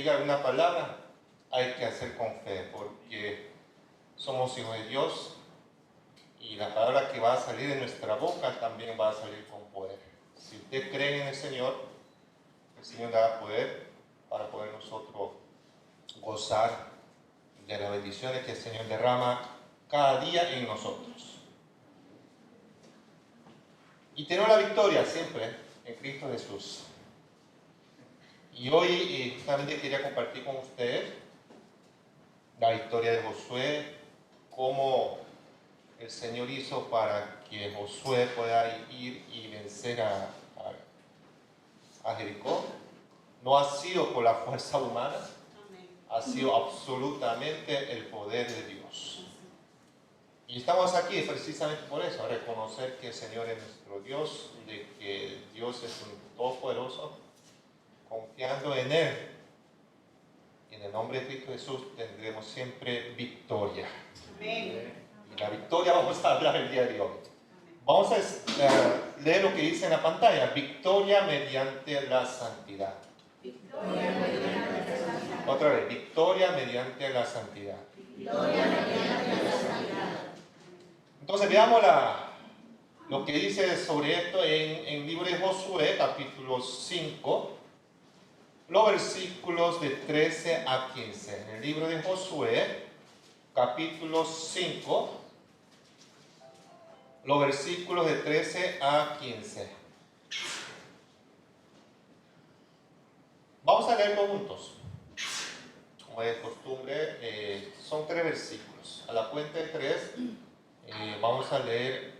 diga una palabra, hay que hacer con fe, porque somos hijos de Dios y la palabra que va a salir de nuestra boca también va a salir con poder. Si usted cree en el Señor da poder para poder nosotros gozar de las bendiciones que el Señor derrama cada día en nosotros. Y tenemos la victoria siempre en Cristo Jesús. Y hoy justamente quería compartir con ustedes la historia de Josué, cómo el Señor hizo para que Josué pueda ir y vencer a Jericó. No ha sido por la fuerza humana, ha sido absolutamente el poder de Dios. Y estamos aquí precisamente por eso, a reconocer que el Señor es nuestro Dios, de que Dios es un todopoderoso, confiando en Él. Y en el nombre de Cristo Jesús tendremos siempre victoria. Amén. Y la victoria vamos a hablar el día de hoy. Vamos a leer lo que dice en la pantalla: victoria mediante la santidad. Victoria mediante la santidad. Otra vez, victoria mediante la santidad. Victoria mediante la santidad. Entonces veamos lo que dice sobre esto en el libro de Josué, capítulo 5, los versículos de 13 a 15. En el libro de Josué, capítulo 5, los versículos de 13 a 15. Vamos a leerlo juntos. Como es costumbre, son 3 versículos. A la cuenta de 3, vamos a leer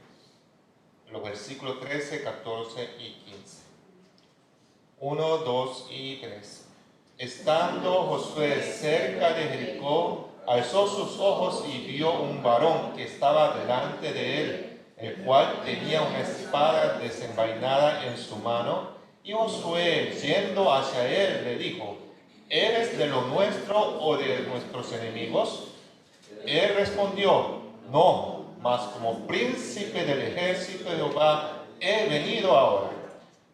los versículos 13, 14 y 15. 1, 2 y 3. Estando Josué cerca de Jericó, alzó sus ojos y vio un varón que estaba delante de él, el cual tenía una espada desenvainada en su mano. Y Josué, yendo hacia él, le dijo: ¿eres de lo nuestro o de nuestros enemigos? Él respondió: no, mas como príncipe del ejército de Jehová he venido ahora.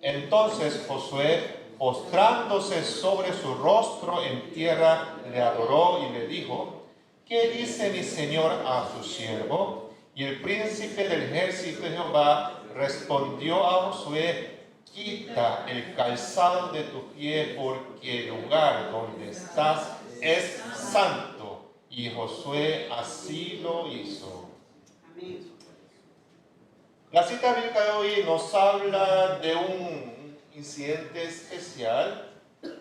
Entonces Josué, postrándose sobre su rostro en tierra, le adoró y le dijo: ¿qué dice mi señor a su siervo? Y el príncipe del ejército de Jehová respondió a Josué: quita el calzado de tu pie, porque el lugar donde estás es santo. Y Josué así lo hizo. Amén. La cita bíblica de hoy nos habla de un incidente especial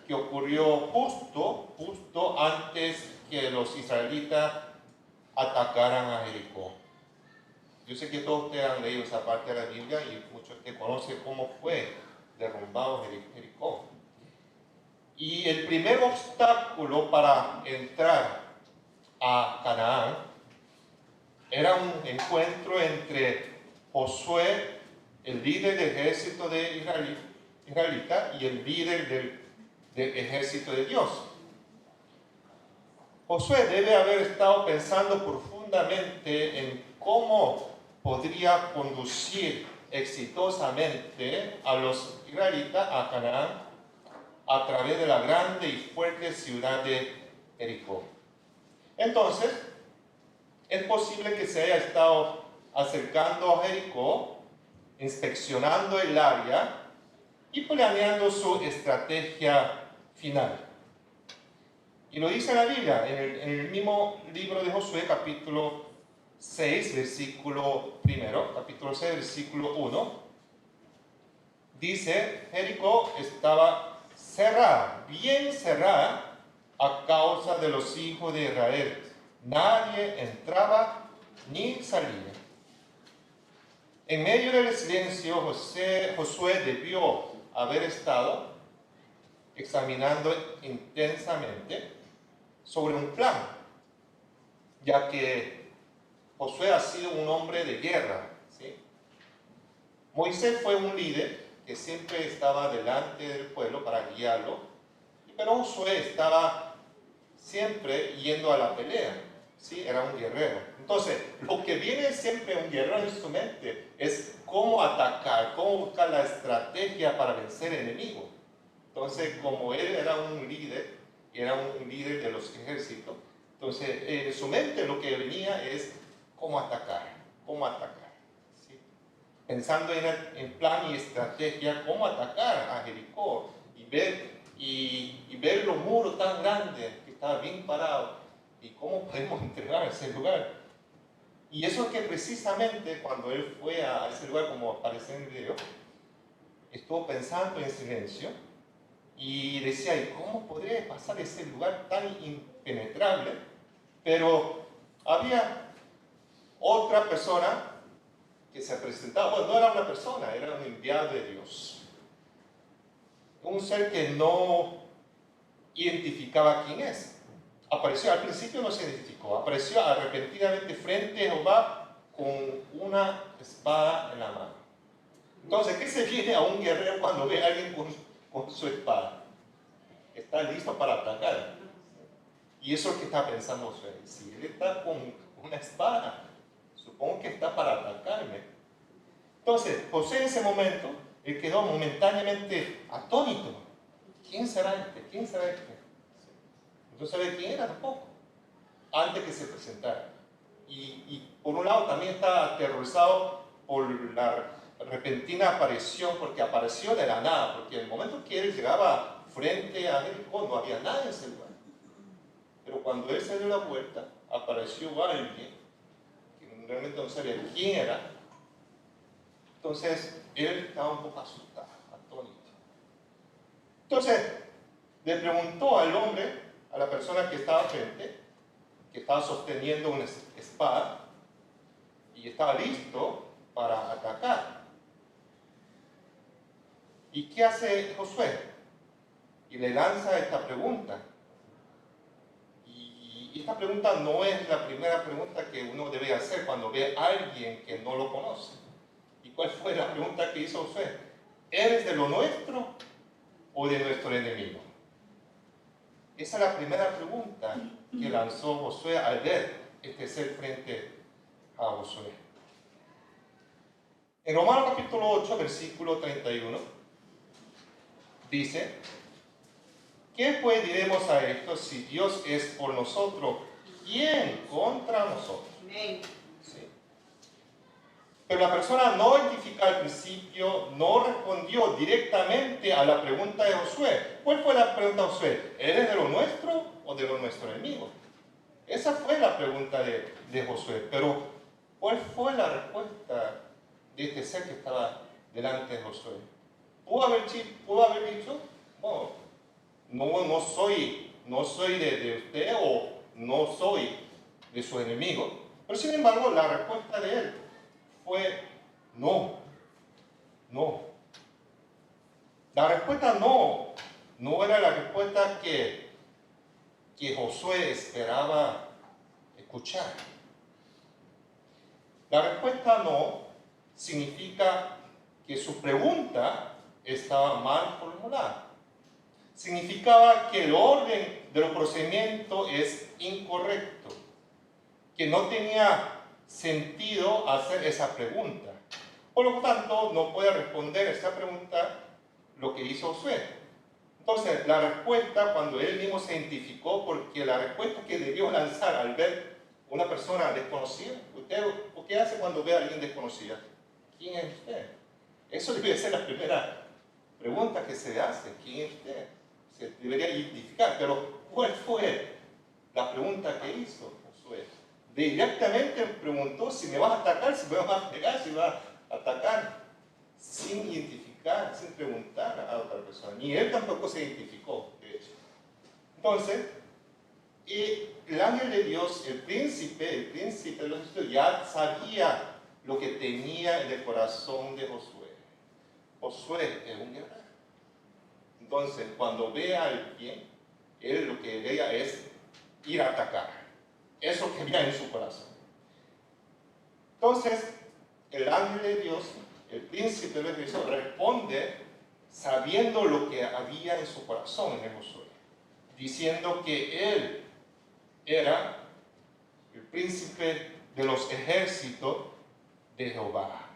que ocurrió justo antes que los israelitas atacaran a Jericó. Yo sé que todos ustedes han leído esa parte de la Biblia y muchos de ustedes conocen cómo fue derrumbado Jericó. Y el primer obstáculo para entrar a Canaán era un encuentro entre Josué, el líder del ejército de israelita, y el líder del ejército de Dios. Josué debe haber estado pensando profundamente en cómo podría conducir exitosamente a los israelitas a Canaán a través de la grande y fuerte ciudad de Jericó. Entonces, es posible que se haya estado acercando a Jericó, inspeccionando el área y planeando su estrategia final. Y lo dice la Biblia, en el mismo libro de Josué, capítulo 6, versículo 1, capítulo 6, versículo 1, dice: Jericó estaba cerrada, bien cerrada, a causa de los hijos de Israel. Nadie entraba ni salía. En medio del silencio, Josué debió haber estado examinando intensamente sobre un plan, ya que Josué ha sido un hombre de guerra, ¿sí? Moisés fue un líder que siempre estaba delante del pueblo para guiarlo, pero Josué estaba siempre yendo a la pelea, ¿sí? Era un guerrero. Entonces, lo que viene siempre un guerrero en su mente es cómo atacar, cómo buscar la estrategia para vencer al enemigo. Entonces, como él era un líder, era un líder de los ejércitos. Entonces, en su mente lo que venía es cómo atacar, ¿sí? Pensando en plan y estrategia, cómo atacar a Jericó y ver los muros tan grandes que estaban bien parados y cómo podemos entregar ese lugar. Y eso es que precisamente cuando él fue a ese lugar, como aparece en el video, estuvo pensando en silencio y decía, ¿y cómo podría pasar ese lugar tan impenetrable? Pero había otra persona que se presentaba, bueno, no era una persona, era un enviado de Dios. Un ser que no identificaba quién es. Apareció, al principio no se identificó, apareció arrepentidamente frente a Jehová con una espada en la mano. Entonces, ¿qué se viene a un guerrero cuando ve a alguien con su espada? Está listo para atacar. Y eso es lo que está pensando Josué. Si él está con una espada, supongo que está para atacarme. Entonces, José en ese momento, él quedó momentáneamente atónito. ¿Quién será este? ¿Quién será este? No sabe quién era tampoco, antes que se presentara. Y por un lado también está aterrorizado por la repentina aparición, porque apareció de la nada, porque en el momento que él llegaba frente a Jericó no había nada en ese lugar. Pero cuando él se dio la vuelta, apareció alguien que realmente no sabía quién era. Entonces él estaba un poco asustado, atónito. Entonces le preguntó al hombre, a la persona que estaba frente, que estaba sosteniendo una espada y estaba listo para atacar. ¿Y qué hace Josué? Y le lanza esta pregunta. Y esta pregunta no es la primera pregunta que uno debe hacer cuando ve a alguien que no lo conoce. ¿Y cuál fue la pregunta que hizo Josué? ¿Eres de lo nuestro o de nuestro enemigo? Esa es la primera pregunta que lanzó Josué al ver este ser frente a Josué. En Romanos capítulo 8, versículo 31, dice, ¿qué pues diremos a esto? Si Dios es por nosotros, ¿quién contra nosotros? ¿Sí? Pero la persona no identificada al principio no respondió directamente a la pregunta de Josué. ¿Cuál fue la pregunta de Josué? ¿Eres de lo nuestro o de lo nuestro enemigo? Esa fue la pregunta de Josué. Pero ¿cuál fue la respuesta de este ser que estaba delante de Josué? Pudo haber dicho, bueno, no soy de usted o no soy de su enemigo. Pero sin embargo, la respuesta de él fue no. La respuesta no era la respuesta que Josué esperaba escuchar. La respuesta no significa que su pregunta estaba mal formulada. Significaba que el orden de los procedimientos es incorrecto, que no tenía sentido hacer esa pregunta. Por lo tanto, no puede responder a esa pregunta lo que hizo Josué. Entonces, la respuesta, cuando él mismo se identificó, porque la respuesta que debió lanzar al ver una persona desconocida, ¿usted qué hace cuando ve a alguien desconocida? ¿Quién es usted? Eso debe ser la primera pregunta que se hace. ¿Quién es usted? Se debería identificar. Pero, ¿cuál fue la pregunta que hizo Josué? Directamente preguntó si me vas a atacar, si me vas a pegar, si me vas a atacar, sin identificar, sin preguntar a otra persona. Ni él tampoco se identificó, de hecho. Entonces, el ángel de Dios, el príncipe de los ejércitos, ya sabía lo que tenía en el corazón de Josué. Josué es un guerrero. Entonces, cuando ve a alguien, él lo que veía es ir a atacar. Eso que había en su corazón. Entonces, el ángel de Dios, el príncipe de los ejércitos, responde sabiendo lo que había en su corazón en Josué, diciendo que él era el príncipe de los ejércitos de Jehová.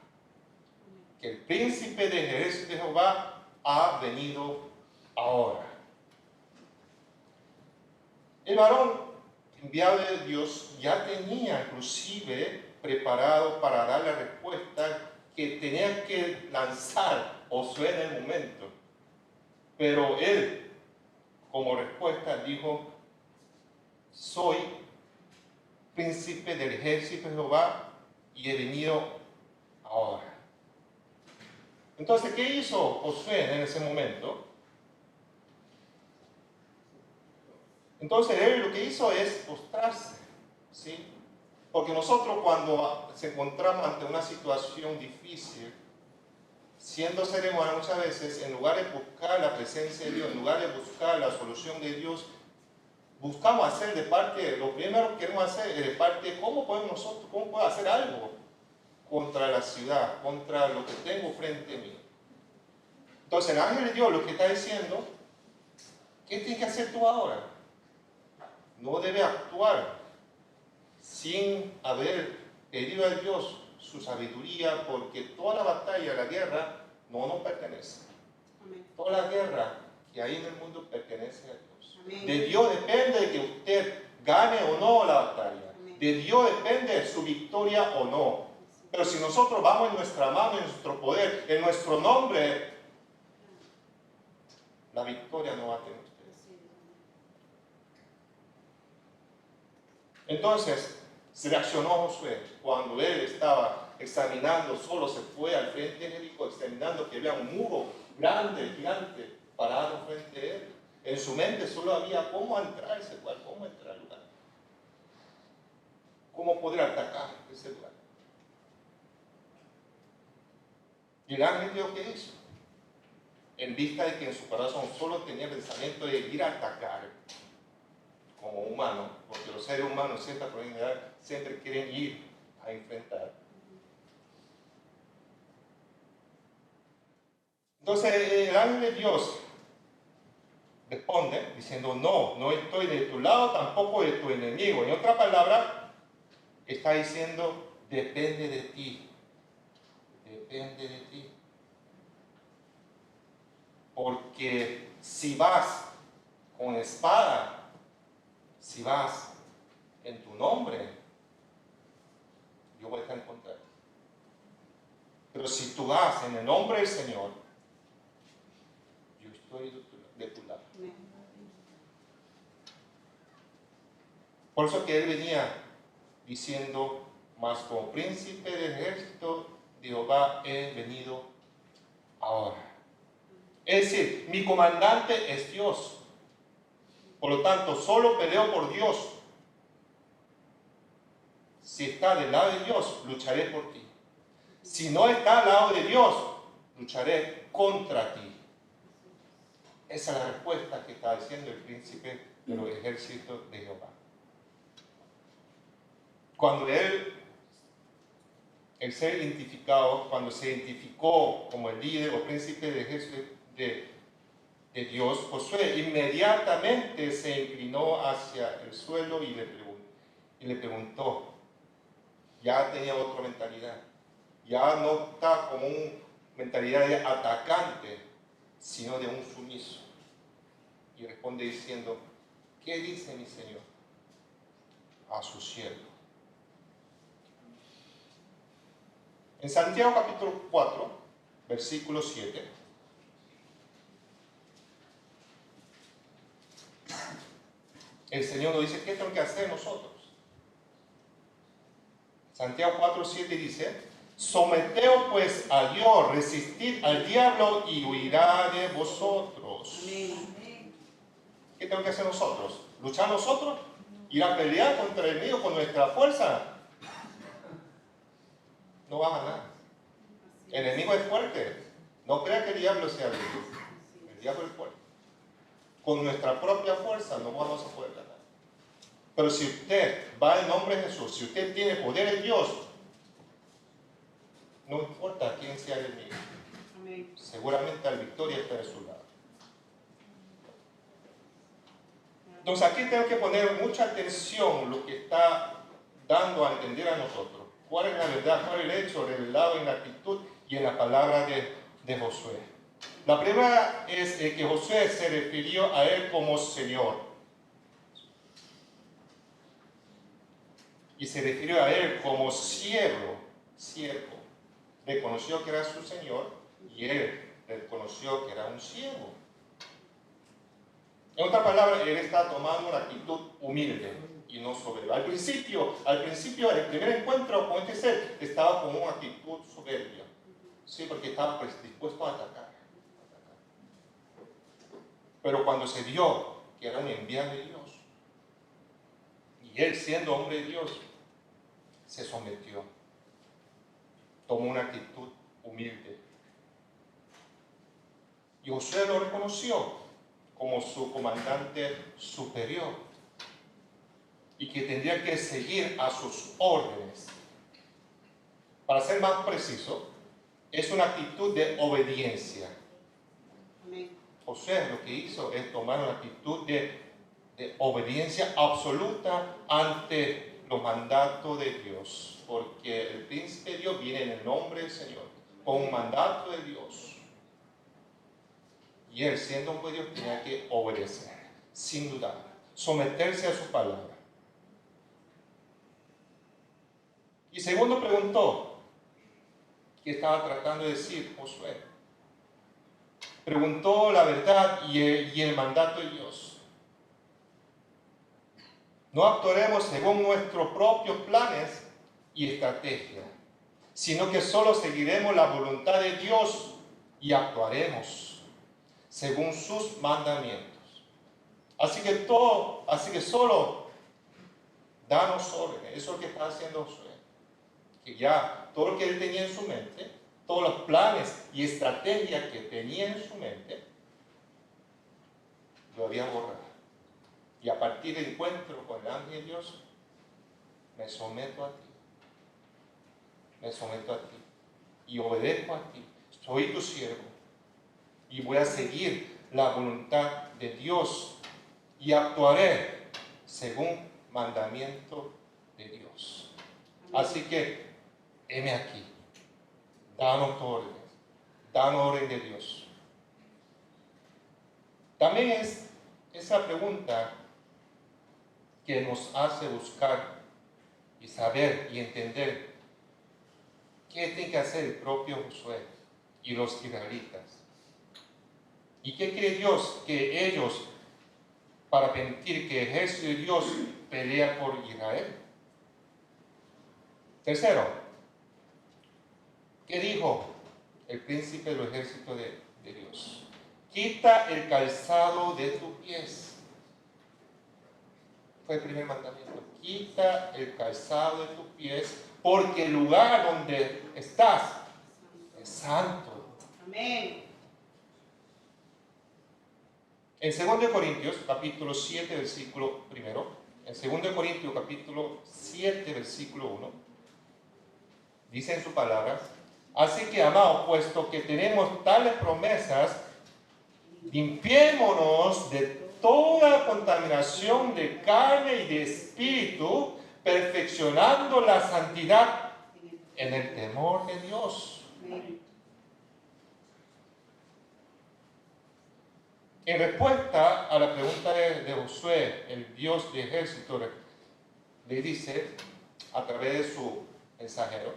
Que el príncipe de ejércitos de Jehová ha venido ahora. El varón enviado de Dios ya tenía inclusive preparado para dar la respuesta que tenía que lanzar Josué en el momento. Pero él, como respuesta, dijo: soy príncipe del ejército de Jehová y he venido ahora. Entonces, ¿qué hizo Josué en ese momento? Entonces, él lo que hizo es postrarse, ¿sí? Porque nosotros, cuando nos encontramos ante una situación difícil, siendo seres humanos, muchas veces, en lugar de buscar la presencia de Dios, en lugar de buscar la solución de Dios, buscamos hacer de parte, lo primero que queremos hacer es de parte, ¿cómo puedo hacer algo contra la ciudad, contra lo que tengo frente a mí? Entonces el ángel de Dios lo que está diciendo: ¿qué tienes que hacer tú ahora? No debe actuar sin haber pedido a Dios su sabiduría, porque toda la batalla, la guerra, no nos pertenece. Amén. Toda la guerra que hay en el mundo pertenece a Dios. Amén. De Dios depende de que usted gane o no la batalla. Amén. De Dios depende su victoria o no. Pero si nosotros vamos en nuestra mano, en nuestro poder, en nuestro nombre, la victoria no va a tener usted. Entonces, se reaccionó Josué cuando él estaba examinando, solo se fue al frente de Jericó, examinando que había un muro grande, gigante, parado frente a él. En su mente solo había cómo entrar a ese lugar, cómo entrar al lugar, cómo poder atacar ese lugar. Y el ángel Dios, ¿qué hizo? En vista de que en su corazón solo tenía pensamiento de ir a atacar como humano, porque los seres humanos siempre quieren ir a enfrentar. Entonces el ángel de Dios responde diciendo: no estoy de tu lado, tampoco de tu enemigo. En otra palabra, está diciendo: depende de ti, depende de ti. Porque si vas con espada, si vas en tu nombre, yo voy a estar en contra de ti. Pero si tú vas en el nombre del Señor, yo estoy de tu lado. Por eso que él venía diciendo: mas como príncipe del ejército de Jehová he venido ahora. Es decir, mi comandante es Dios. Por lo tanto, solo peleo por Dios. Si está del lado de Dios, lucharé por ti. Si no está al lado de Dios, lucharé contra ti. Esa es la respuesta que está diciendo el príncipe de los ejércitos de Jehová. Cuando él ser identificado, cuando se identificó como el líder o príncipe de ejército de Dios, Josué inmediatamente se inclinó hacia el suelo y le preguntó. Ya tenía otra mentalidad. Ya no está como una mentalidad de atacante, sino de un sumiso. Y responde diciendo: ¿qué dice mi Señor a su siervo? En Santiago capítulo 4, versículo 7, el Señor nos dice: ¿qué tenemos que hacer nosotros? Santiago 4, 7 dice: someteos pues a Dios, resistid al diablo y huirá de vosotros. Amén. ¿Qué tenemos que hacer nosotros? ¿Luchar nosotros? ¿Ir a pelear contra el enemigo con nuestra fuerza? No va a ganar. El enemigo es fuerte. No crea que el diablo sea débil. El diablo es fuerte. Con nuestra propia fuerza no vamos a poder ganar. Pero si usted va en nombre de Jesús, si usted tiene poder en Dios, no importa quién sea el enemigo. Amén. Seguramente la victoria está de su lado. Entonces aquí tengo que poner mucha atención lo que está dando a entender a nosotros. ¿Cuál es la verdad? ¿Cuál es el hecho revelado en la actitud y en la palabra de Josué? La primera es que Josué se refirió a él como Señor. y se refirió a él como siervo. Reconoció que era su Señor y él reconoció que era un siervo. En otras palabras, él está tomando una actitud humilde y no soberbia. Al principio, el primer encuentro con este ser estaba con una actitud soberbia. Sí, porque estaba dispuesto a atacar. Pero cuando se vio que era un enviado de Dios, y él siendo hombre de Dios, se sometió. Tomó una actitud humilde. Y Josué lo reconoció como su comandante superior y que tendría que seguir a sus órdenes. Para ser más preciso, es una actitud de obediencia. Josué lo que hizo es tomar una actitud de obediencia absoluta ante los mandatos de Dios, porque el príncipe de Dios viene en el nombre del Señor, con un mandato de Dios. Y él, siendo un Dios, tenía que obedecer, sin dudar, someterse a su palabra. Y segundo preguntó, ¿qué estaba tratando de decir Josué? Preguntó la verdad y el mandato de Dios. No actuaremos según nuestros propios planes y estrategias, sino que solo seguiremos la voluntad de Dios y actuaremos según sus mandamientos. Así que solo danos órdenes. Eso es lo que está haciendo Josué. Que ya todo lo que él tenía en su mente, todos los planes y estrategias que tenía en su mente, lo había borrado. Y a partir del encuentro con el ángel de Dios, me someto a ti. Me someto a ti. Y obedezco a ti. Soy tu siervo. Y voy a seguir la voluntad de Dios. Y actuaré según mandamiento de Dios. Así que, heme aquí. Danos órdenes. Danos orden de Dios. También es esa pregunta que nos hace buscar y saber y entender qué tiene que hacer el propio Josué y los israelitas. ¿Y qué quiere Dios? Que ellos, para permitir que el ejército de Dios pelea por Israel. Tercero, ¿qué dijo el príncipe del ejército de Dios? Quita el calzado de tus pies. Fue el primer mandamiento. Quita el calzado de tus pies, porque el lugar donde estás es santo. Amén. En 2 Corintios, capítulo 7, versículo 1. En 2 Corintios, capítulo 7, versículo 1. Dice en su palabra: así que, amados, puesto que tenemos tales promesas, limpiémonos de toda contaminación de carne y de espíritu, perfeccionando la santidad en el temor de Dios. En respuesta a la pregunta de Josué, el Dios de ejército le dice a través de su mensajero: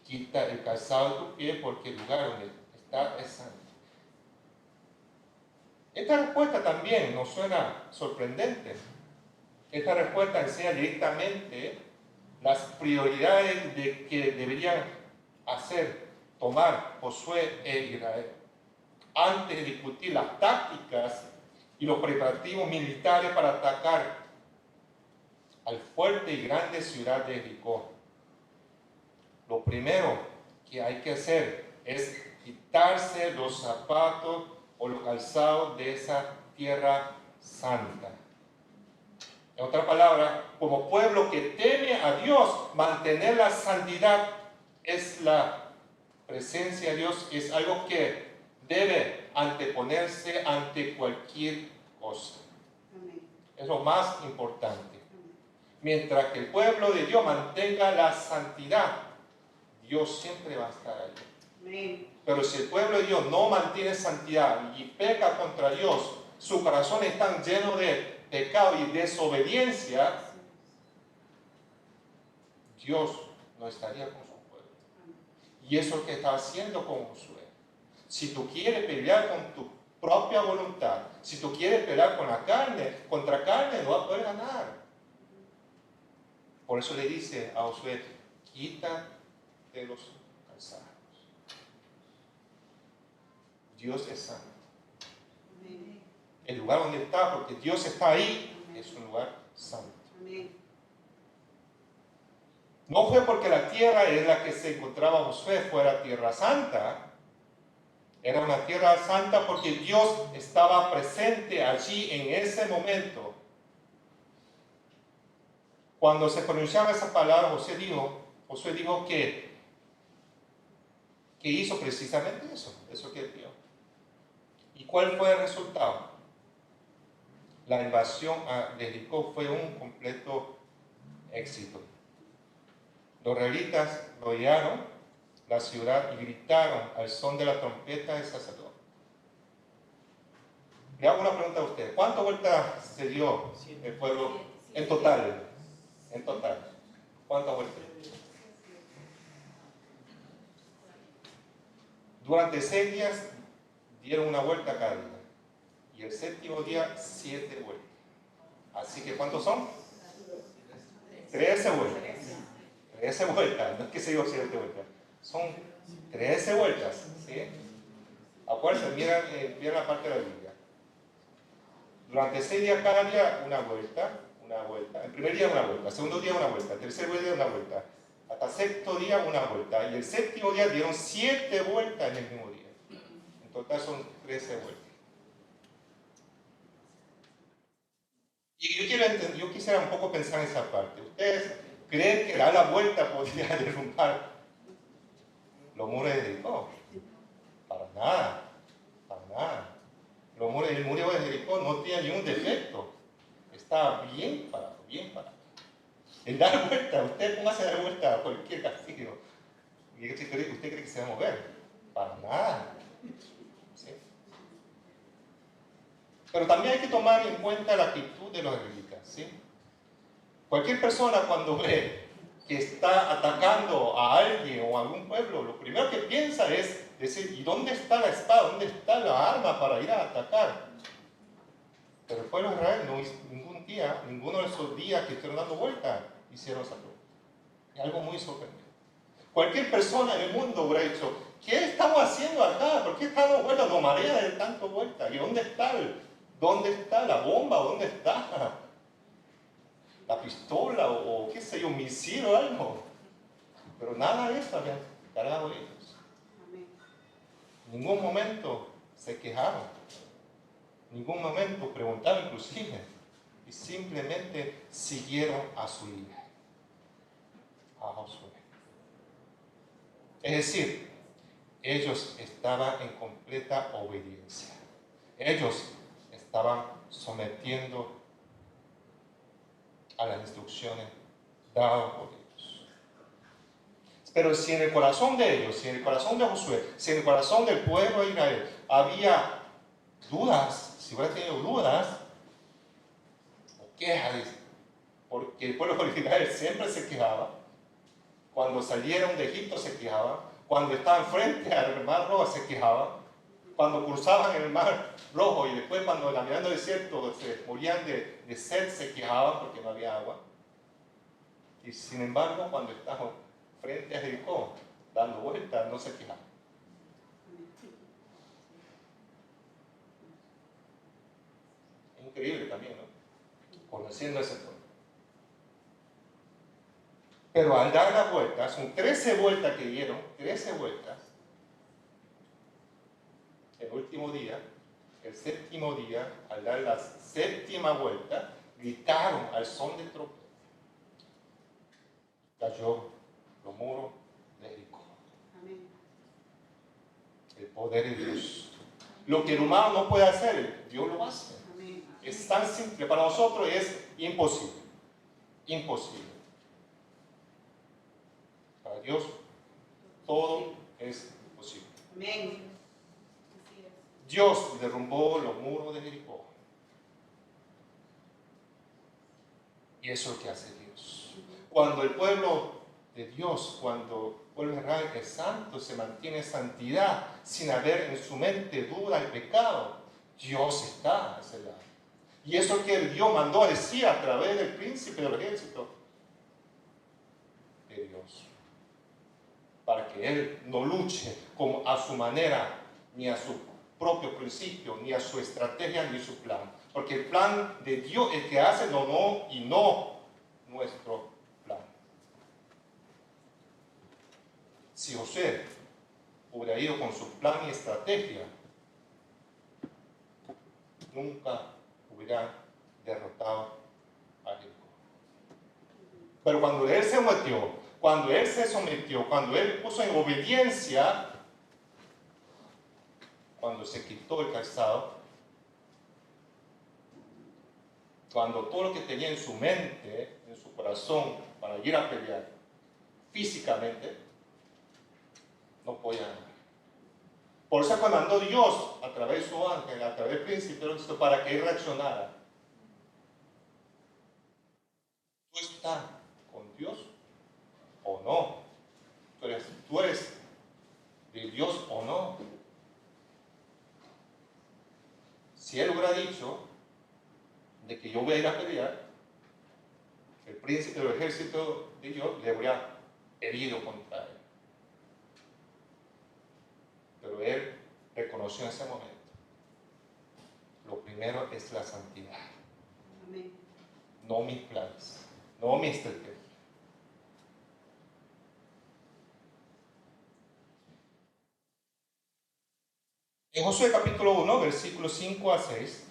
quita el calzado de tu pie, porque el lugar donde está es santo. Esta respuesta también nos suena sorprendente. Esta respuesta enseña directamente las prioridades de que deberían tomar Josué e Israel antes de discutir las tácticas y los preparativos militares para atacar al fuerte y grande ciudad de Jericó. Lo primero que hay que hacer es quitarse los zapatos o los calzados de esa tierra santa. En otras palabras, como pueblo que teme a Dios, mantener la santidad es la presencia de Dios, es algo que debe anteponerse ante cualquier cosa. Es lo más importante. Mientras que el pueblo de Dios mantenga la santidad, Dios siempre va a estar ahí. Pero si el pueblo de Dios no mantiene santidad y peca contra Dios, su corazón está lleno de pecado y desobediencia, Dios no estaría con su pueblo. Y eso es lo que está haciendo con Josué. Si tú quieres pelear con tu propia voluntad, si tú quieres pelear con la carne, contra carne, no vas a poder ganar. Por eso le dice a Josué, quítate los calzados. Dios es santo. El lugar donde está, porque Dios está ahí, es un lugar santo. No fue porque la tierra en la que se encontraba Josué fuera tierra santa. Era una tierra santa porque Dios estaba presente allí en ese momento. Cuando se pronunciaba esa palabra, Josué dijo que hizo precisamente eso que él vio. ¿Y cuál fue el resultado? La invasión de Jericó fue un completo éxito. Los israelitas rodearon la ciudad y gritaron al son de la trompeta del sacerdote. Le hago una pregunta a usted. ¿Cuántas vueltas se dio el pueblo en total? En total. ¿Cuántas vueltas? Durante 6 días dieron una vuelta cada día. Y el séptimo día 7 vueltas. Así que ¿cuántos son? 13 vueltas. 13 vueltas. No es que se dio 7 vueltas. Son 13 vueltas. ¿Sí? Acuérdense, miren la parte de la Biblia. Durante 6 días cada día una vuelta. El primer día una vuelta, el segundo día una vuelta, el tercer día una vuelta, hasta el sexto día una vuelta, y el séptimo día dieron 7 vueltas en el mismo día. En total son 13 vueltas. Y yo quisiera un poco pensar en esa parte. ¿Ustedes creen que dar la vuelta podría derrumbar los muros de Jericó? Para nada, para nada. El muro de Jericó no tiene ni un defecto. Está bien parado, bien parado. El dar vuelta, usted póngase a dar vuelta a cualquier castillo. ¿Y usted cree que se va a mover? Para nada. ¿Sí? Pero también hay que tomar en cuenta la actitud de los israelitas. ¿Sí? Cualquier persona cuando ve que está atacando a alguien o a algún pueblo, lo primero que piensa es decir, ¿y dónde está la espada? ¿Dónde está la arma para ir a atacar? Pero el pueblo de Israel no hizo ninguno de esos días que estuvieron dando vuelta, hicieron esa pregunta. Es algo muy sorprendente. Cualquier persona en el mundo hubiera dicho, ¿qué estamos haciendo acá? ¿Por qué estamos dando vueltas? No marea de tanto vuelta. ¿Y dónde está la bomba? ¿Dónde está la pistola? O qué sé yo, un misil o algo. Pero nada de eso habían cargado ellos. En ningún momento se quejaron. En ningún momento preguntaron inclusive. Y simplemente siguieron a su líder, a Josué. Es decir, ellos estaban en completa obediencia. Ellos estaban sometiendo a las instrucciones dadas por Dios. Pero si en el corazón de ellos, si en el corazón de Josué, si en el corazón del pueblo de Israel había dudas, si hubiera tenido dudas o quejas, porque el pueblo de Israel siempre se quejaba, cuando salieron de Egipto se quejaban, cuando estaban frente al mar rojo se quejaban, cuando cruzaban el mar rojo y después cuando caminando el desierto se morían de sed se quejaban porque no había agua. Y sin embargo, cuando estaban frente a Jericó dando vueltas no se quejaban. Increíble también, ¿no? Conociendo ese pueblo. Pero al dar las vueltas, son 13 vueltas que dieron, 13 vueltas, el último día, el séptimo día, al dar la séptima vuelta, gritaron al son de trompeta. Cayó los muros de Jericó. Amén. El poder de Dios. Lo que el humano no puede hacer, Dios lo hace. Amén. Es tan simple. Para nosotros es imposible. Imposible. Para Dios todo es posible. Amén. Dios derrumbó los muros de Jericó. Y eso es lo que hace Dios. Cuando el pueblo de Dios, cuando vuelve a Israel, es santo, se mantiene en santidad, sin haber en su mente duda y pecado. Dios está a ese lado. Y eso es que Dios mandó a decir a través del príncipe del ejército de Dios, para que él no luche como a su manera, ni a su propio principio, ni a su estrategia, ni su plan. Porque el plan de Dios es que hace no y no nuestro plan. Si José hubiera ido con su plan y estrategia, nunca hubiera derrotado a Jericó. Pero cuando él se sometió, cuando él puso en obediencia, cuando se quitó el calzado, cuando todo lo que tenía en su mente, en su corazón, para ir a pelear físicamente, no podía ganar. Por eso cuando mandó Dios a través de su ángel, a través del príncipe, para que él reaccionara. ¿Tú estás con Dios o no? ¿Tú eres de Dios o no? Si él hubiera dicho de que yo voy a ir a pelear, el príncipe del ejército de Dios le habría herido contra él. Pero él reconoció en ese momento: lo primero es la santidad. Amén. No mis planes, no mi estrategia. En Josué capítulo 1, versículos 5 a 6,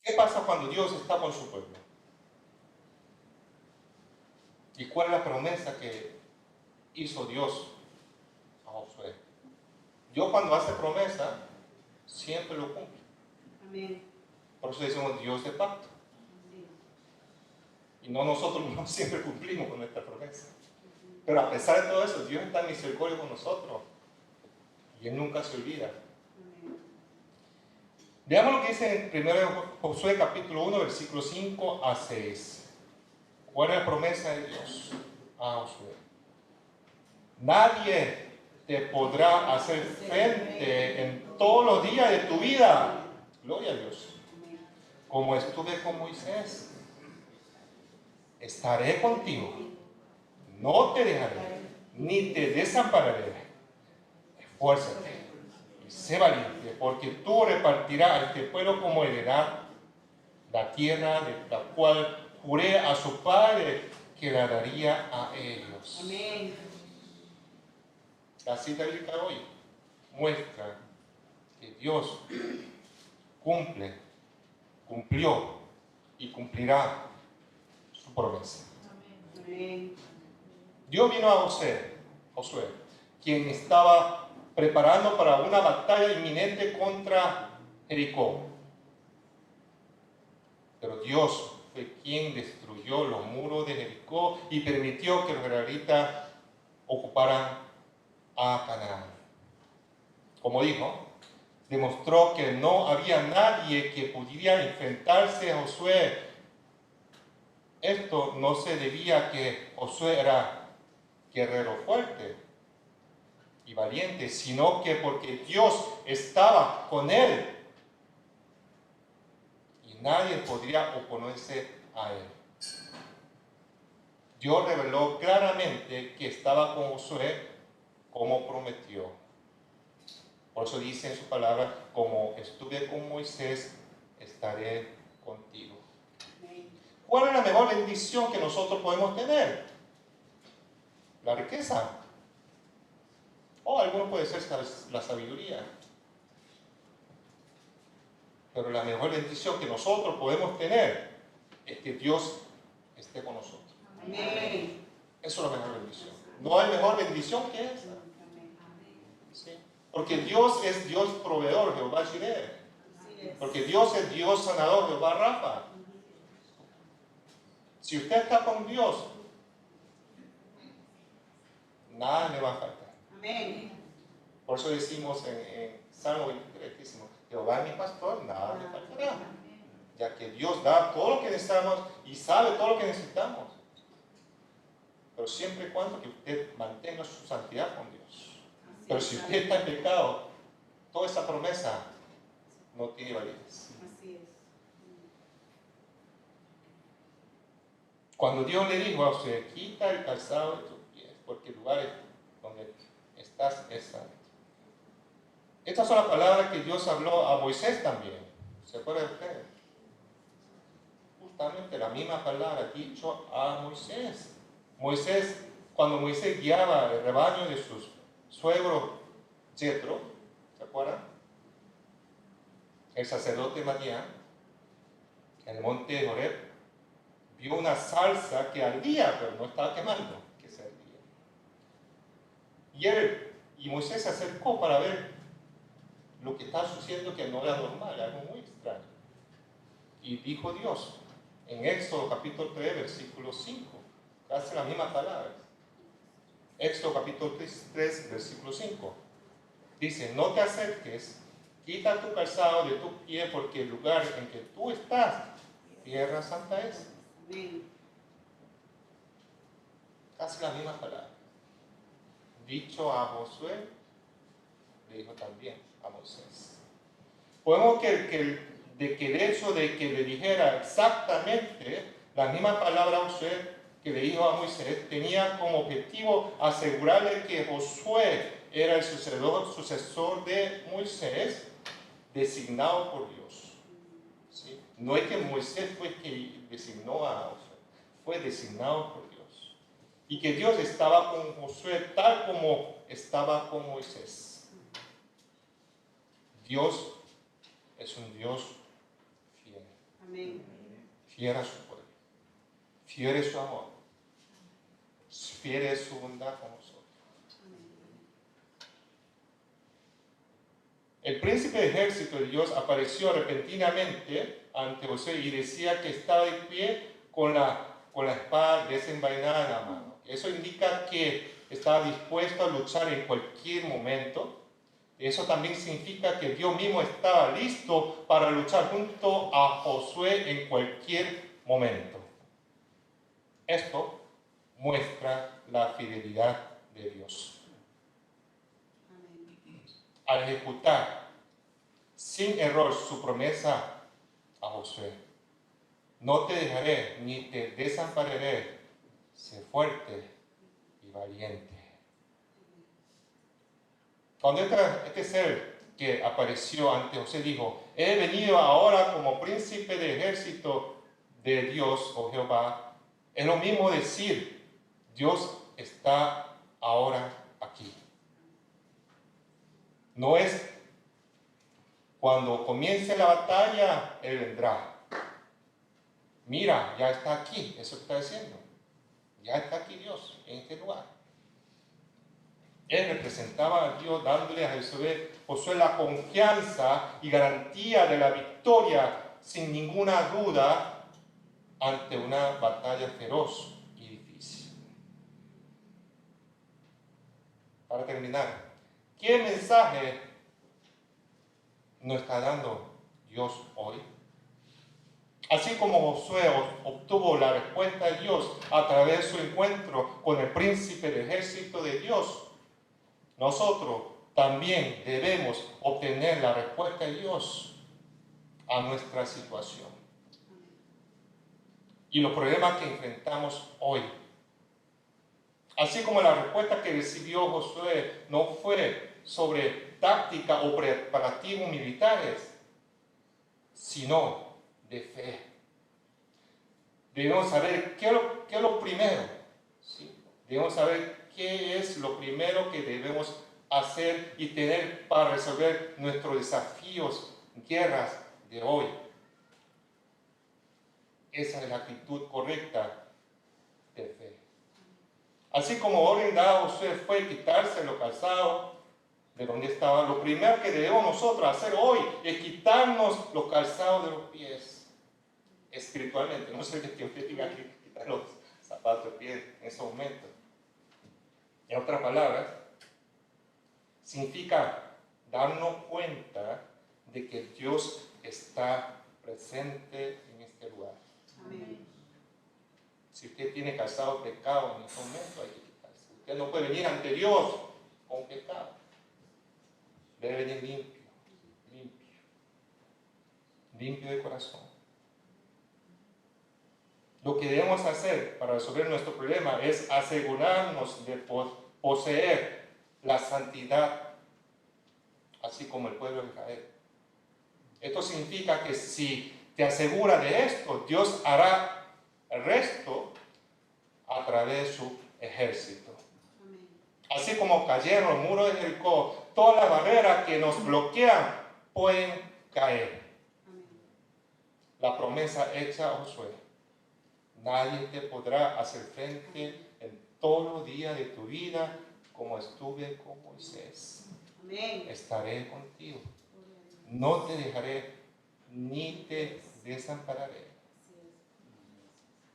¿qué pasa cuando Dios está con su pueblo? ¿Y cuál es la promesa que hizo Dios a Josué? Dios, cuando hace promesa, siempre lo cumple. Amén. Por eso decimos Dios de pacto. Y no nosotros no siempre cumplimos con nuestra promesa. Pero a pesar de todo eso, Dios está en misericordia con nosotros. Y Él nunca se olvida. Veamos lo que dice en 1 Josué capítulo 1, versículos 5 a 6. ¿Cuál es la promesa de Dios a Josué? Nadie te podrá hacer frente en todos los días de tu vida. Gloria a Dios. Como estuve con Moisés, estaré contigo. No te dejaré, ni te desampararé. Esfuérzate y sé valiente, porque tú repartirás a este pueblo como heredad la tierra de la cual juré a su padre que la daría a ellos. Amén. La cita bíblica hoy muestra que Dios cumplió y cumplirá su promesa. Amén. Dios vino a Josué, quien estaba preparando para una batalla inminente contra Jericó. Pero Dios fue quien destruyó los muros de Jericó y permitió que los israelitas ocuparan a Canaán. Como dijo, demostró que no había nadie que pudiera enfrentarse a Josué. Esto no se debía a que Josué era guerrero fuerte y valiente, sino que porque Dios estaba con él y nadie podría oponerse a él. Dios reveló claramente que estaba con Josué como prometió. Por eso dice en su palabra: como estuve con Moisés, estaré contigo. ¿Cuál es la mejor bendición que nosotros podemos tener? La riqueza. O alguno puede ser la sabiduría. Pero la mejor bendición que nosotros podemos tener es que Dios esté con nosotros. Amén. Eso es la mejor bendición. No hay mejor bendición que esa. ¿Sí? Porque Dios es Dios proveedor, Jehová Jireh. Porque Dios es Dios sanador, Jehová Rafa. Si usted está con Dios, nada le va a faltar. Amén. Por eso decimos en Salmo 23, decimos: Jehová es mi pastor, nada me faltará. ya que Dios da todo lo que necesitamos y sabe todo lo que necesitamos. Pero siempre y cuando que usted mantenga su santidad con Dios. Pero si usted está en pecado, toda esa promesa no tiene validez. Así es. Cuando Dios le dijo a usted, quita el calzado de tus pies, porque el lugar donde estás es santo. Estas son las palabras que Dios habló a Moisés también. ¿Se acuerdan ustedes? Justamente la misma palabra dicho a Moisés. Cuando Moisés guiaba el rebaño de sus suegro Jetro, ¿se acuerdan? El sacerdote Madián, en el monte de Horeb, vio una salsa que ardía, pero no estaba quemando, que se ardía. Y Moisés se acercó para ver lo que estaba sucediendo, que no era normal, algo muy extraño. Y dijo Dios, en Éxodo capítulo 3, versículo 5, casi las mismas palabras. Éxodo capítulo 3, versículo 5. Dice, no te acerques, quita tu calzado de tu pie, porque el lugar en que tú estás, tierra santa es. Amén. Casi las mismas palabras. Dicho a Josué, le dijo también a Moisés. Podemos que el hecho de que le dijera exactamente las mismas palabras a Josué que le dijo a Moisés, tenía como objetivo asegurarle que Josué era el sucesor de Moisés, designado por Dios. ¿Sí? No es que Moisés fue quien designó a Josué, fue designado por Dios. Y que Dios estaba con Josué tal como estaba con Moisés. Dios es un Dios fiel. Amén. Fiel a su pueblo. Fiel es su amor. Fiel es su bondad con nosotros. El príncipe de ejército de Dios apareció repentinamente ante Josué y decía que estaba de pie con la espada desenvainada en la mano. Eso indica que estaba dispuesto a luchar en cualquier momento. Eso también significa que Dios mismo estaba listo para luchar junto a Josué en cualquier momento. Esto muestra la fidelidad de Dios. Al ejecutar sin error su promesa a Josué, no te dejaré ni te desampararé, sé fuerte y valiente. Cuando este ser que apareció ante Josué dijo, he venido ahora como príncipe de ejército de Dios, oh Jehová, es lo mismo decir, Dios está ahora aquí. No es cuando comience la batalla, Él vendrá. Mira, ya está aquí, eso está diciendo. Ya está aquí Dios, en este lugar. Él representaba a Dios dándole a Josué la confianza y garantía de la victoria sin ninguna duda ante una batalla feroz y difícil. Para terminar, ¿qué mensaje nos está dando Dios hoy? Así como Josué obtuvo la respuesta de Dios a través de su encuentro con el príncipe del ejército de Dios, nosotros también debemos obtener la respuesta de Dios a nuestra situación y los problemas que enfrentamos hoy. Así como la respuesta que recibió Josué no fue sobre táctica o preparativos militares, sino de fe. Debemos saber qué es lo primero. ¿Sí? Debemos saber qué es lo primero que debemos hacer y tener para resolver nuestros desafíos, guerras de hoy. Esa es la actitud correcta de fe. Así como orden dado a Josué fue quitarse los calzados de donde estaba, lo primero que debemos nosotros hacer hoy es quitarnos los calzados de los pies. Espiritualmente, no sé de que usted tenga que quitar los zapatos de pie en ese momento. En otras palabras, significa darnos cuenta de que Dios está presente. presente en este lugar. Amén. Si usted tiene calzado pecado en este momento, hay que quitarse. Usted no puede venir ante Dios con pecado. Debe venir limpio, limpio, limpio de corazón. Lo que debemos hacer para resolver nuestro problema es asegurarnos de poseer la santidad, así como el pueblo de Israel. Esto significa que si te asegura de esto, Dios hará el resto a través de su ejército. Amén. Así como cayeron los muros de Jericó, todas las barreras que nos bloquean pueden caer. Amén. La promesa hecha a Josué: nadie te podrá hacer frente en todos los días de tu vida como estuve con Moisés. Amén. Estaré contigo. Gloria a Dios. No te dejaré ni te desampararé. Así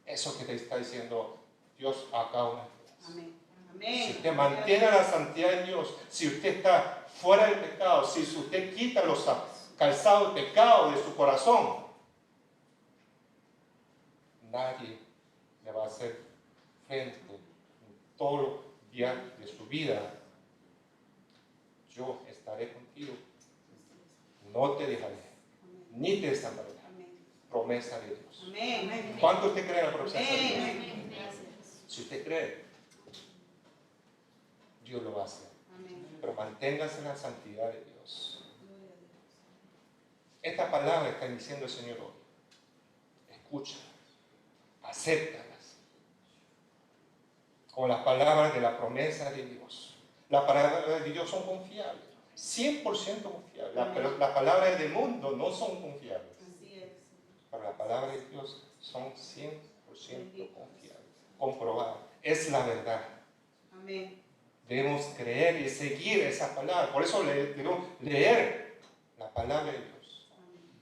es. Eso que te está diciendo Dios acá una vez. Amén. Si Amén. usted mantiene la santidad de Dios, si usted está fuera del pecado, si usted quita los calzados de pecado de su corazón, nadie le va a hacer frente en todos los días de su vida. Yo estaré contigo, no te dejaré, Amén. ni te desampararé. Amén. Promesa de Dios. Amén. ¿Cuánto usted cree en la promesa de Dios? Amén. Gracias. Si usted cree, Dios lo va a hacer. Amén. Pero manténgase en la santidad de Dios. Gloria a Dios. Esta palabra está diciendo el Señor hoy. Escúchalas, acéptalas. Con las palabras de la promesa de Dios. Las palabras de Dios son confiables, 100% confiables. Pero las palabras del mundo no son confiables. Así es. Pero las palabras de Dios son 100% confiables, comprobadas. Es la verdad. Amén. Debemos creer y seguir esa palabra. Por eso debemos leer la palabra de Dios. Amén.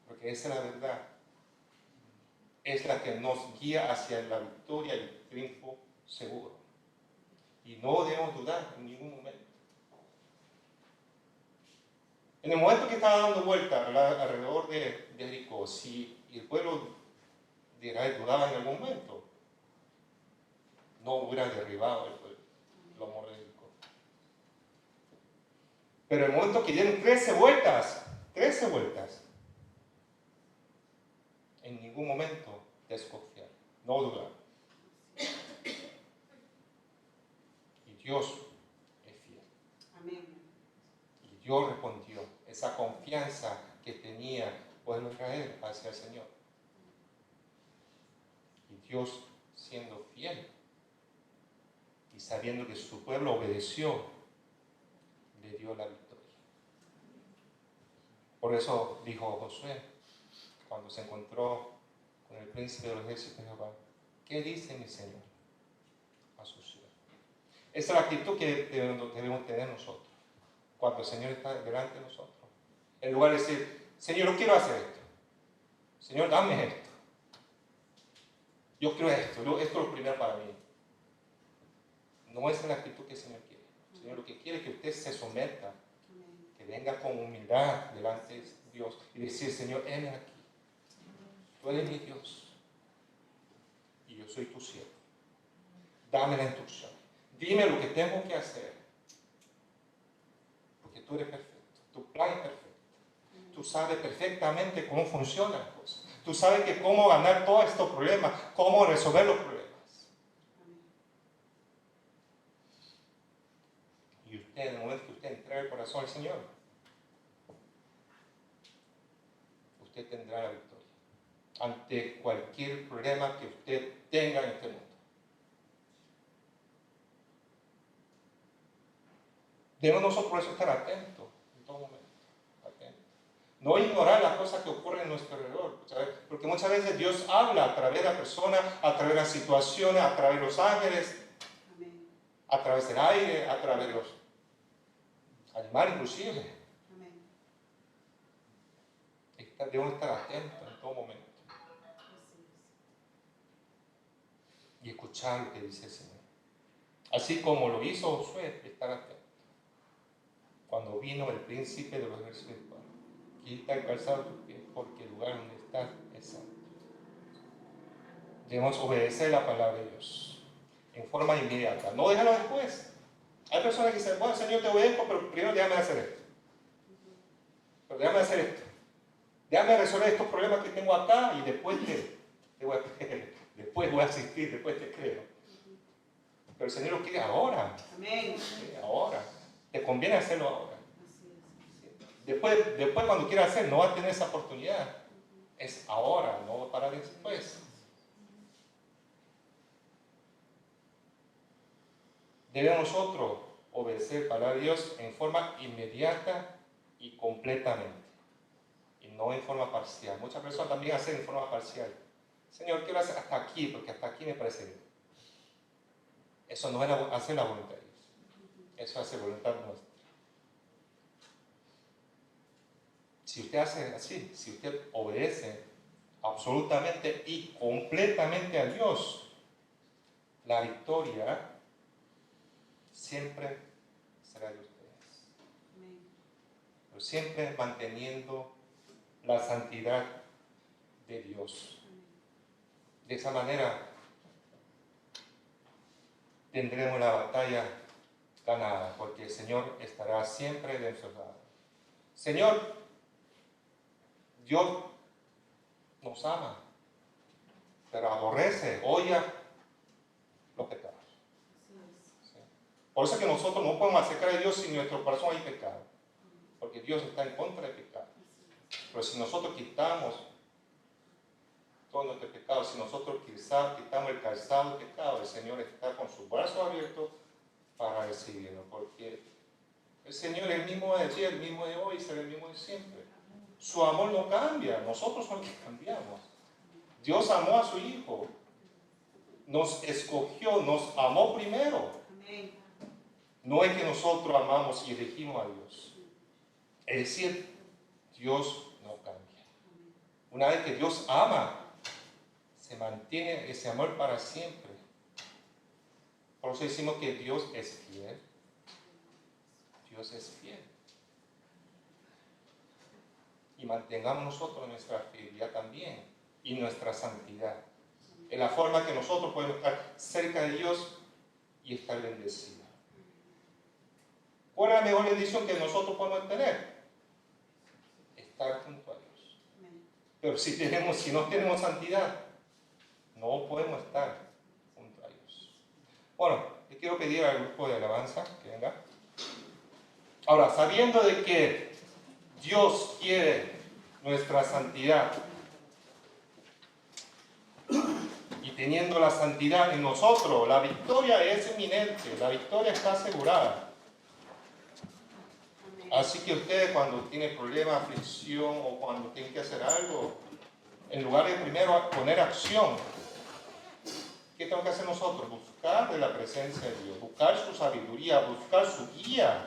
Porque esa es la verdad. Es la que nos guía hacia la victoria y el triunfo seguro. Y no debemos dudar en ningún momento. En el momento que estaba dando vuelta alrededor de Jericó, si el pueblo de Israel dudaba en algún momento, no hubiera derribado el pueblo, los muros de Jericó. Pero en el momento que dieron 13 vueltas, en ningún momento desconfiar, no dudar. Y Dios es fiel. Amén. Y Dios respondió esa confianza que tenía el pueblo de Israel hacia el Señor. Y Dios, siendo fiel y sabiendo que su pueblo obedeció, le dio la victoria. Por eso dijo Josué, cuando se encontró con el príncipe de los ejércitos de Jehová: ¿qué dice mi Señor a su siervo? Esa es la actitud que debemos tener nosotros cuando el Señor está delante de nosotros. En lugar de decir: Señor, yo quiero hacer esto. Señor, dame esto. Yo quiero esto. Esto es lo primero para mí. No esa es la actitud que el Señor quiere. El Señor lo que quiere es que usted se someta, Amén. que venga con humildad delante de Dios y decir: Señor, heme aquí. Tú eres mi Dios y yo soy tu siervo. Dame la instrucción. Dime lo que tengo que hacer. Porque tú eres perfecto. Tu plan es perfecto. Tú sabes perfectamente cómo funcionan las cosas. Tú sabes que cómo ganar todos estos problemas, cómo resolver los problemas. Amén. Y usted, en el momento que usted entrega el corazón al Señor, usted tendrá la victoria ante cualquier problema que usted tenga en este mundo. Debemos nosotros por eso estar atentos en todo momento. Atentos. No ignorar las cosas que ocurren en nuestro alrededor, ¿sabes? Porque muchas veces Dios habla a través de la persona, a través de las situaciones, a través de los ángeles, Amén. a través del aire, a través de los animales inclusive. Amén. Debemos estar atentos en todo momento Así es. y escuchar lo que dice el Señor. Así como lo hizo Josué, estar atento. Cuando vino el príncipe de los ejércitos, Quita el calzado de tus pies, porque el lugar donde estás es santo. Debemos obedecer la palabra de Dios en forma inmediata, no déjalo después. Hay personas que dicen, bueno, Señor, te obedezco, pero primero déjame hacer esto. Pero déjame hacer esto. Déjame resolver estos problemas que tengo acá y después te voy a creer. Después voy a asistir, después te creo. Pero el Señor lo quiere ahora. Amén. Sí, ahora. Te conviene hacerlo ahora. Así es. Después cuando quiera hacer, no va a tener esa oportunidad. Es ahora, no para después. Debemos nosotros obedecer la palabra de Dios en forma inmediata y completamente. Y no en forma parcial. Muchas personas también hacen en forma parcial. Señor, quiero hacer hasta aquí, porque hasta aquí me parece bien. Eso no es hacer la voluntad de Dios. Eso hace voluntad nuestra. Si usted hace así, si usted obedece absolutamente y completamente a Dios, la victoria siempre será de ustedes. Amén. Pero siempre manteniendo la santidad de Dios. Amén. De esa manera tendremos la batalla ganada, porque el Señor estará siempre de nuestro lado. Señor, Dios nos ama, pero aborrece, odia los pecados. Así es. ¿Sí? Por eso es que nosotros no podemos acercar a Dios si en nuestro corazón hay pecado, porque Dios está en contra del pecado. Así es. Pero si nosotros quitamos todo nuestro pecado, si nosotros quitamos el calzado del pecado, el Señor está con sus brazos abiertos para recibirlo, porque el Señor es el mismo de ayer, el mismo de hoy y será el mismo de siempre. Su amor no cambia, nosotros somos los que cambiamos. Dios amó a su Hijo, nos escogió, nos amó primero. Amén. No es que nosotros amamos y elegimos a Dios. Es decir, Dios no cambia. Una vez que Dios ama, se mantiene ese amor para siempre. Por eso decimos que Dios es fiel. Dios es fiel. Y mantengamos nosotros nuestra fidelidad también y nuestra santidad. En la forma que nosotros podemos estar cerca de Dios y estar bendecidos. ¿Cuál es la mejor bendición que nosotros podemos tener? Estar junto a Dios. Amén. Pero si no tenemos santidad, no podemos estar junto a Dios. Bueno, le quiero pedir al grupo de alabanza que venga. Ahora, sabiendo de que Dios quiere nuestra santidad y teniendo la santidad en nosotros, la victoria es inminente, la victoria está asegurada. Amén. Así que ustedes cuando tienen problemas, aflicción o cuando tienen que hacer algo, en lugar de primero poner acción, ¿qué tengo que hacer nosotros? Buscar de la presencia de Dios, buscar su sabiduría, buscar su guía.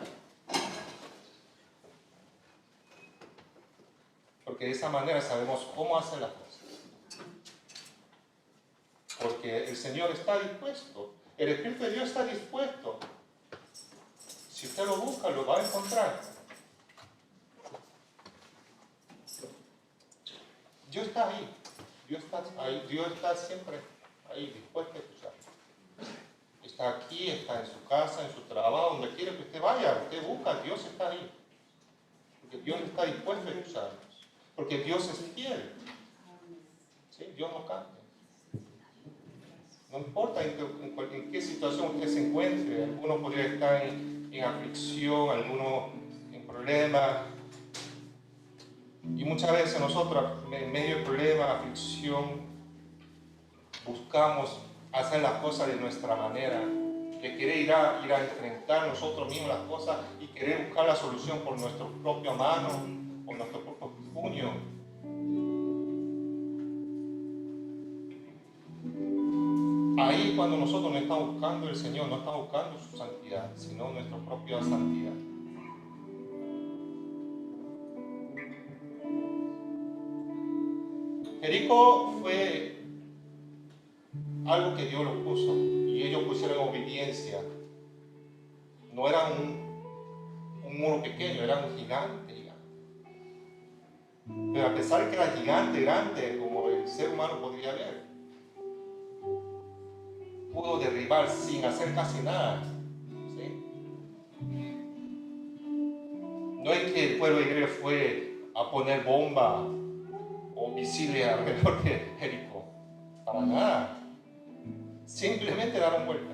Porque de esa manera sabemos cómo hacer las cosas. Porque el Señor está dispuesto, el Espíritu de Dios está dispuesto. Si usted lo busca, lo va a encontrar. Dios está ahí, Dios está siempre ahí, dispuesto a escuchar. Está aquí, está en su casa, en su trabajo, donde quiera que usted vaya, usted busca, Dios está ahí. Porque Dios está dispuesto a escucharnos. Porque Dios es fiel. ¿Sí? Dios no cambia. No importa en qué situación usted se encuentre, algunos podrían estar en aflicción, algunos en problemas. Y muchas veces nosotros, en medio de problemas, aflicción, buscamos hacer las cosas de nuestra manera, de querer ir a enfrentar nosotros mismos las cosas y querer buscar la solución por nuestra propia mano, por nuestro propio puño. Ahí cuando nosotros no estamos buscando el Señor, no estamos buscando su santidad, sino nuestra propia santidad. Jericó fue algo que Dios lo puso y ellos pusieron obediencia. No era un muro pequeño, era un gigante. pero a pesar que era gigante, grande, como el ser humano podría ver, pudo derribar sin hacer casi nada. ¿Sí? No es que el pueblo de Israel fue a poner bomba o misiles alrededor de Jericó, para nada. Simplemente daron vuelta.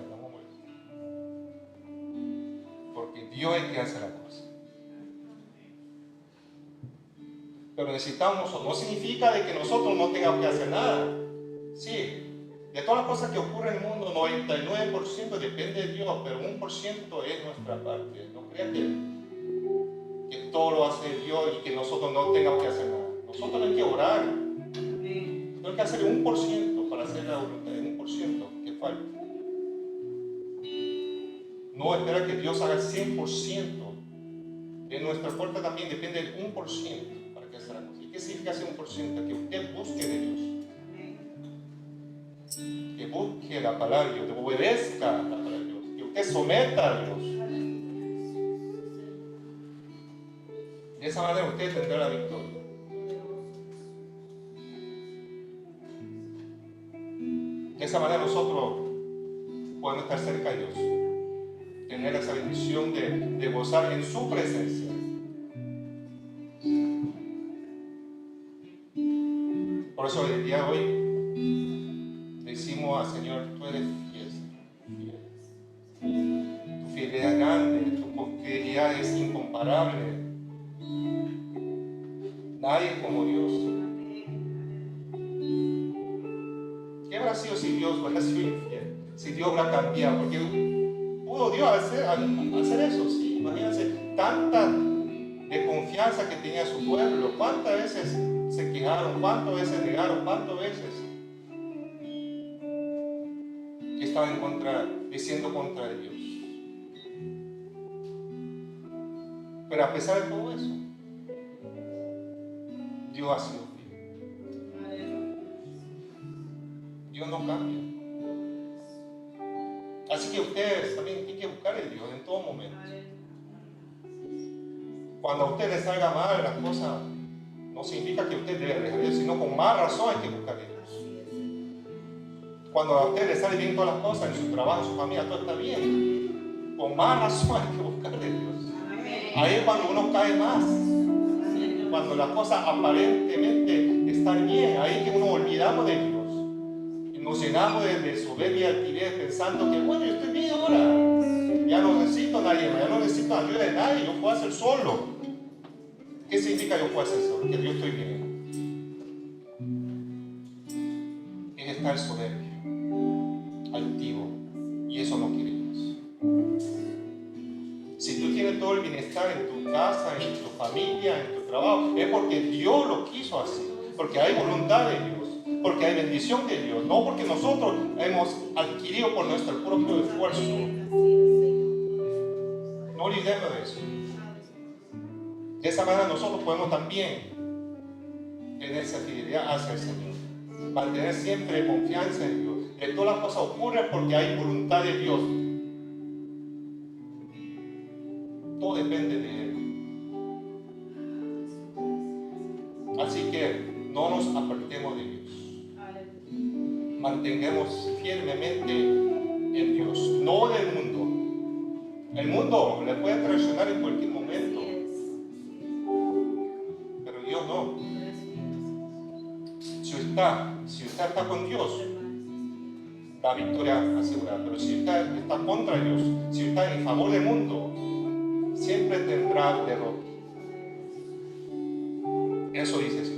Porque Dios es el que hace la cosa. Pero necesitamos, no significa de que nosotros no tengamos que hacer nada. Sí, de todas las cosas que ocurren en el mundo, 99% depende de Dios, pero 1% es nuestra parte. No crean que todo lo hace Dios y que nosotros no tengamos que hacer nada. Nosotros tenemos que orar. Tenemos que hacer 1% para hacer la voluntad de 1% que falta. No esperar que Dios haga el 100%. De nuestra parte también depende del 1% para que haga la cosa. ¿Y qué significa ese 1%? Que usted busque de Dios. Que busque la palabra de Dios, que obedezca la palabra de Dios, que usted someta a Dios. De esa manera usted tendrá la victoria. De esa manera nosotros podemos estar cerca de Dios, tener esa bendición de gozar en su presencia. Por eso el día de hoy decimos al Señor, tú eres fiel. Tu fidelidad es grande, tu fidelidad es incomparable. Nadie es como Dios. ¿Qué habrá sido si Dios hubiera sido infiel? Si Dios hubiera cambiado, porque pudo Dios hacer eso, sí. Imagínense, tanta desconfianza que tenía su pueblo. ¿Cuántas veces se quejaron? ¿Cuántas veces negaron? ¿Cuántas veces estaban diciendo contra Dios? Pero a pesar de todo eso, Dios ha sido fiel. Dios no cambia. Así que ustedes también tienen que buscar a Dios en todo momento. Cuando a usted le salga mal las cosas, no significa que usted debe dejar a Dios, sino con más razón hay que buscar a Dios. Cuando a usted le sale bien todas las cosas, en su trabajo, en su familia, todo está bien, con más razón hay que buscar a Dios. Ahí es cuando uno cae más. Cuando las cosas aparentemente están bien, ahí es que uno olvidamos de Dios. Y nos llenamos de soberbia y altivez pensando que, bueno, yo estoy bien ahora. Ya no necesito a nadie más, ya no necesito ayuda de nadie, yo puedo hacer solo. ¿Qué significa yo puedo hacer solo? Que yo estoy bien. Es estar soberbio, altivo, y eso no quiere Dios. Si tú tienes todo el bienestar en tu casa, en tu familia, en tu trabajo, es porque Dios lo quiso así, porque hay voluntad de Dios, porque hay bendición de Dios, no porque nosotros hemos adquirido por nuestro propio esfuerzo. No olvidemos de eso. De esa manera nosotros podemos también tener esa fidelidad hacia el Señor, mantener siempre confianza en Dios. Que todas las cosas ocurren porque hay voluntad de Dios. Todo depende de Él. Así que no nos apartemos de Dios. Mantengamos firmemente en Dios, no del mundo. El mundo le puede traicionar en cualquier momento, pero Dios no. Si usted está con Dios, la victoria asegurada. Pero si usted está contra Dios, si usted está en favor del mundo, siempre tendrá derrota. Eso dice Jesús.